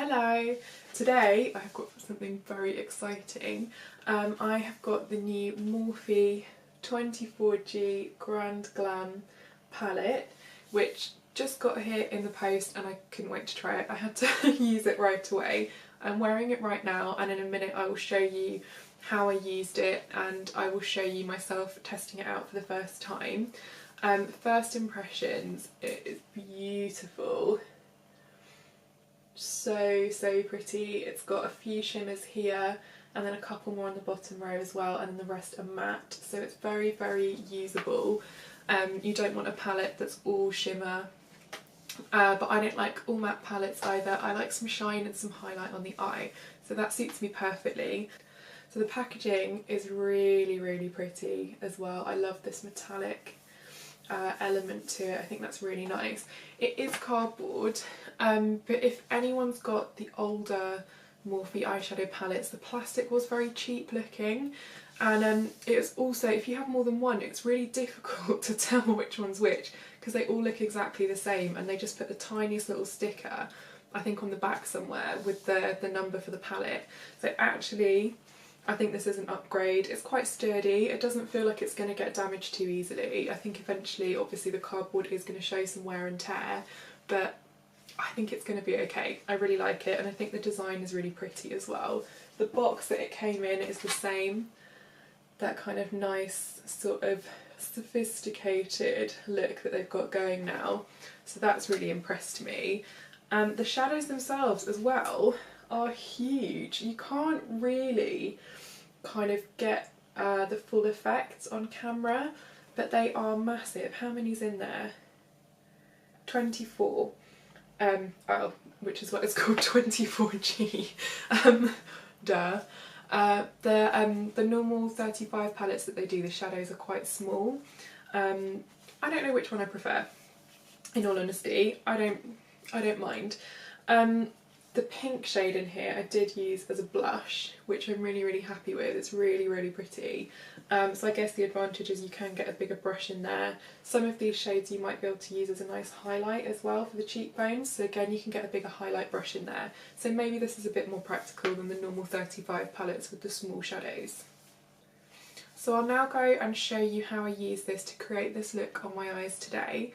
Hello! Today I've got something very exciting. I have got the new Morphe 24G Grand Glam palette, which just got here in the post and I couldn't wait to try it. I had to use it right away. I'm wearing it right now and in a minute I will show you how I used it and I will show you myself testing it out for the first time. First impressions, it is beautiful. So pretty. It's got a few shimmers here and then a couple more on the bottom row as well, and then the rest are matte, so it's very usable. You don't want a palette that's all shimmer, but I don't like all matte palettes either. I like some shine and some highlight on the eye, so that suits me perfectly. So the packaging is really pretty as well. I love this metallic element to it. I think that's really nice. It is cardboard, but if anyone's got the older Morphe eyeshadow palettes, the plastic was very cheap looking, and it's also, if you have more than one, it's really difficult to tell which one's which because they all look exactly the same, and they just put the tiniest little sticker, I think on the back somewhere, with the number for the palette. So actually I think this is an upgrade. It's quite sturdy, it doesn't feel like it's going to get damaged too easily. I think eventually obviously the cardboard is going to show some wear and tear, but I think it's going to be okay. I really like it and I think the design is really pretty as well. The box that it came in is the same, that kind of nice sort of sophisticated look that they've got going now, so that's really impressed me. The shadows themselves as well are huge. You can't really kind of get the full effect on camera, but they are massive. How many's in there? 24. Oh, which is what it's called, 24G. Duh. The normal 35 palettes that they do, the shadows are quite small. I don't know which one I prefer, in all honesty. I don't mind. The pink shade in here I did use as a blush, which I'm really happy with. It's really pretty. So I guess the advantage is you can get a bigger brush in there. Some of these shades you might be able to use as a nice highlight as well for the cheekbones, so again you can get a bigger highlight brush in there. So maybe this is a bit more practical than the normal 35 palettes with the small shadows. So I'll now go and show you how I use this to create this look on my eyes today.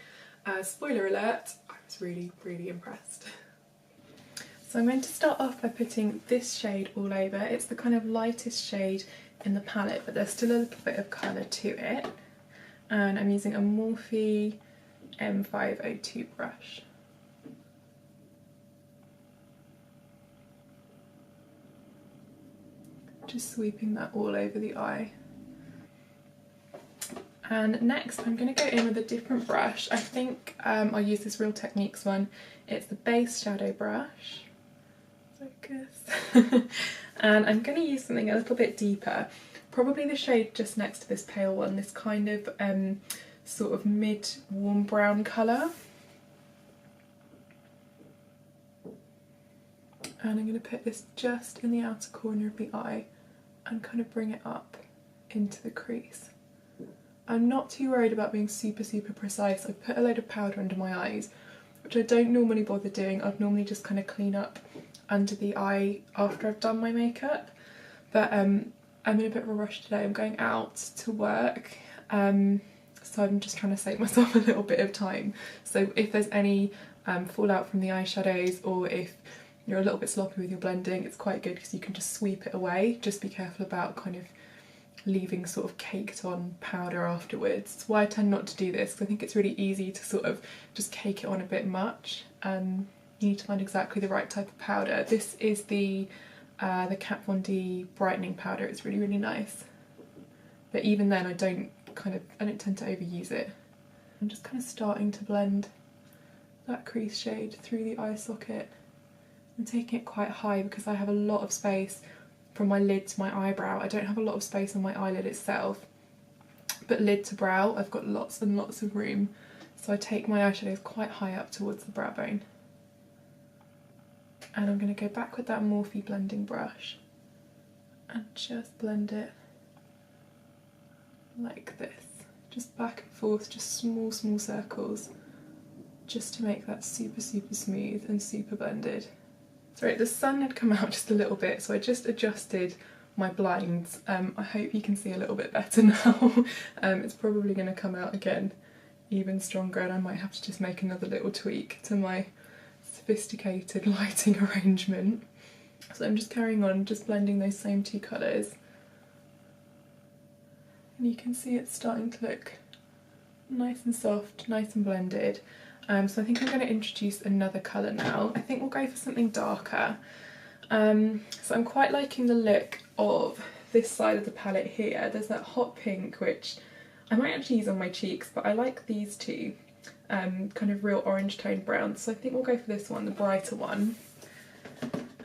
Spoiler alert, I was really impressed. So I'm going to start off by putting this shade all over. It's the kind of lightest shade in the palette, but there's still a little bit of colour to it. And I'm using a Morphe M502 brush. Just sweeping that all over the eye. And next I'm going to go in with a different brush. I think I'll use this Real Techniques one. It's the base shadow brush. Focus. And I'm going to use something a little bit deeper, probably the shade just next to this pale one, this kind of sort of mid warm brown colour. And I'm going to put this just in the outer corner of the eye and kind of bring it up into the crease. I'm not too worried about being super precise. I've put a load of powder under my eyes, which I don't normally bother doing. I'd normally just kind of clean up under the eye after I've done my makeup, but I'm in a bit of a rush today. I'm going out to work, so I'm just trying to save myself a little bit of time. So if there's any fallout from the eyeshadows, or if you're a little bit sloppy with your blending, it's quite good because you can just sweep it away. Just be careful about kind of leaving sort of caked on powder afterwards. That's why I tend not to do this, because I think it's really easy to sort of just cake it on a bit much. You need to find exactly the right type of powder. This is the Kat Von D brightening powder. It's really nice. But even then I don't tend to overuse it. I'm just kind of starting to blend that crease shade through the eye socket. I'm taking it quite high because I have a lot of space from my lid to my eyebrow. I don't have a lot of space on my eyelid itself, but lid to brow I've got lots and lots of room. So I take my eyeshadows quite high up towards the brow bone. And I'm going to go back with that Morphe blending brush and just blend it like this. Just back and forth, just small circles, just to make that super smooth and super blended. Sorry, the sun had come out just a little bit, so I just adjusted my blinds. I hope you can see a little bit better now. It's probably going to come out again even stronger, and I might have to just make another little tweak to my sophisticated lighting arrangement. So I'm just carrying on, just blending those same two colours. And you can see it's starting to look nice and soft, nice and blended. So I think I'm going to introduce another colour now. I think we'll go for something darker. So I'm quite liking the look of this side of the palette here. There's that hot pink, which I might actually use on my cheeks, but I like these two kind of real orange toned browns. So I think we'll go for this one, the brighter one.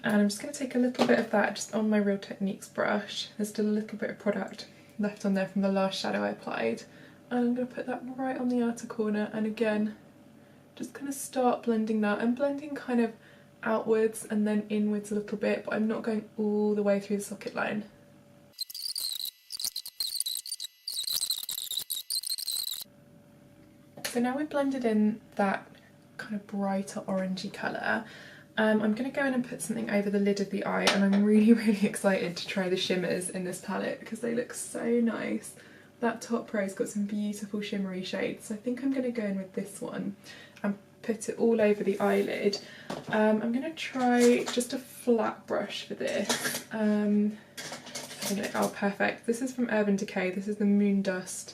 And I'm just going to take a little bit of that just on my Real Techniques brush. There's still a little bit of product left on there from the last shadow I applied. And I'm going to put that right on the outer corner, and again, just kind of start blending that. I'm blending kind of outwards and then inwards a little bit, but I'm not going all the way through the socket line. So now we've blended in that kind of brighter orangey colour. I'm going to go in and put something over the lid of the eye, and I'm really excited to try the shimmers in this palette because they look so nice. That top row's got some beautiful shimmery shades, so I think I'm going to go in with this one and put it all over the eyelid. I'm going to try just a flat brush for this. Oh, perfect. This is from Urban Decay. This is the Moondust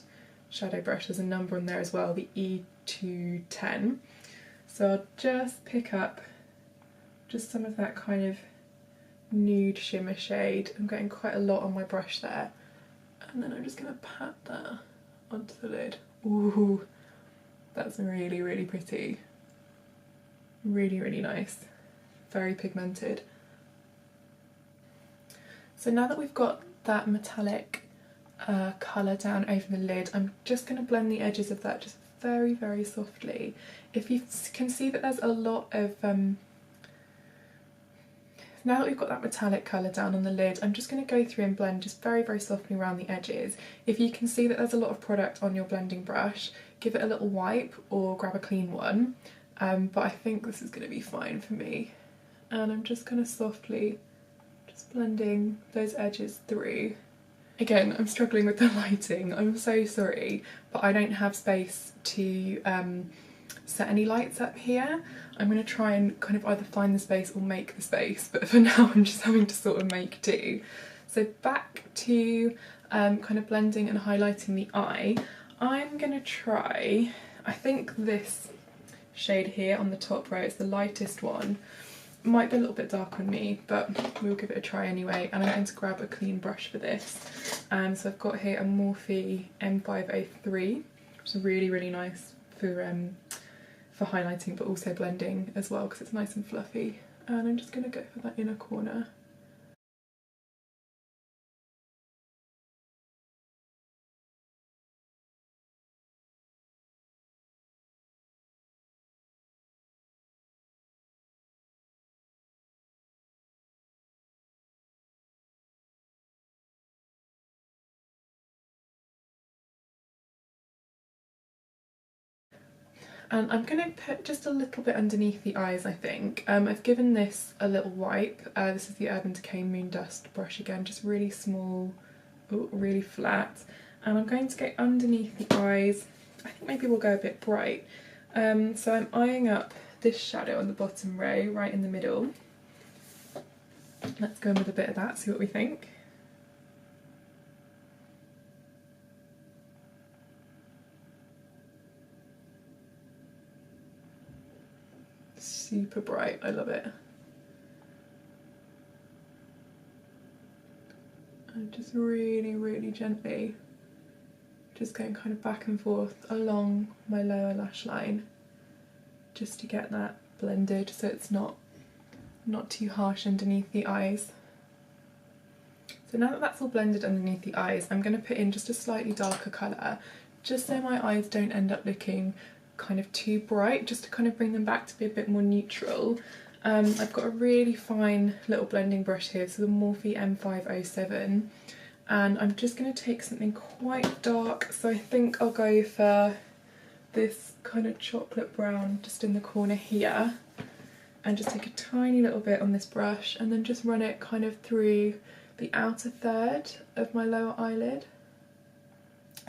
shadow brush. There's a number on there as well, the E210. So I'll just pick up just some of that kind of nude shimmer shade. I'm getting quite a lot on my brush there. And then I'm just going to pat that onto the lid. Ooh, that's really pretty. Really nice. Very pigmented. So now that we've got that metallic colour down over the lid, I'm just going to blend the edges of that just very softly. If you can see that there's a lot of now that we've got that metallic colour down on the lid, I'm just going to go through and blend just very softly around the edges. If you can see that there's a lot of product on your blending brush, give it a little wipe or grab a clean one. But I think this is going to be fine for me. And I'm just going to softly just blending those edges through. Again, I'm struggling with the lighting, I'm so sorry, but I don't have space to set any lights up here. I'm going to try and kind of either find the space or make the space, but for now I'm just having to sort of make do. So back to kind of blending and highlighting the eye. I'm going to try, I think this shade here on the top row is the lightest one. Might be a little bit dark on me, but we'll give it a try anyway. And I'm going to grab a clean brush for this. So I've got here a Morphe M503, which is really nice for highlighting, but also blending as well because it's nice and fluffy. And I'm just going to go for that inner corner. And I'm going to put just a little bit underneath the eyes, I think. I've given this a little wipe. This is the Urban Decay Moondust brush again, just really small, really flat. And I'm going to go underneath the eyes. I think maybe we'll go a bit bright. So I'm eyeing up this shadow on the bottom row, right in the middle. Let's go in with a bit of that, see what we think. Super bright, I love it. And just really gently just going kind of back and forth along my lower lash line just to get that blended so it's not too harsh underneath the eyes. So now that that's all blended underneath the eyes, I'm going to put in just a slightly darker colour just so my eyes don't end up looking kind of too bright, just to kind of bring them back to be a bit more neutral. I've got a really fine little blending brush here, so the Morphe M507, and I'm just going to take something quite dark, so I think I'll go for this kind of chocolate brown just in the corner here, and just take a tiny little bit on this brush and then just run it kind of through the outer third of my lower eyelid.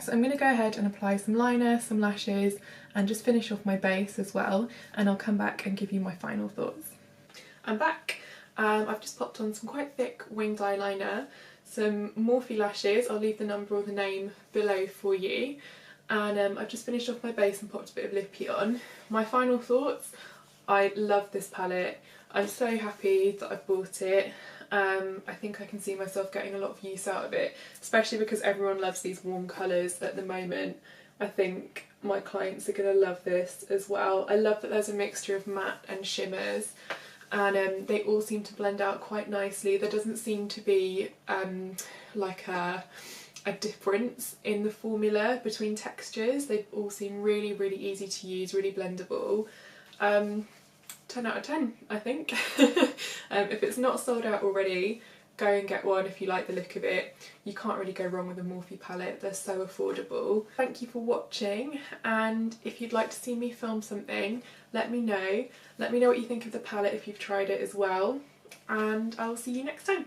So I'm going to go ahead and apply some liner, some lashes, and just finish off my base as well, and I'll come back and give you my final thoughts. I'm back. I've just popped on some quite thick winged eyeliner, some Morphe lashes, I'll leave the number or the name below for you, and I've just finished off my base and popped a bit of lippy on. My final thoughts: I love this palette. I'm so happy that I've bought it. I think I can see myself getting a lot of use out of it, especially because everyone loves these warm colours at the moment. I think my clients are going to love this as well. I love that there's a mixture of matte and shimmers, and they all seem to blend out quite nicely. There doesn't seem to be like a difference in the formula between textures. They all seem really, really easy to use, really blendable. 10 out of 10, I think. If it's not sold out already, go and get one if you like the look of it. You can't really go wrong with a Morphe palette, they're so affordable. Thank you for watching, and if you'd like to see me film something, let me know. Let me know what you think of the palette if you've tried it as well, and I'll see you next time.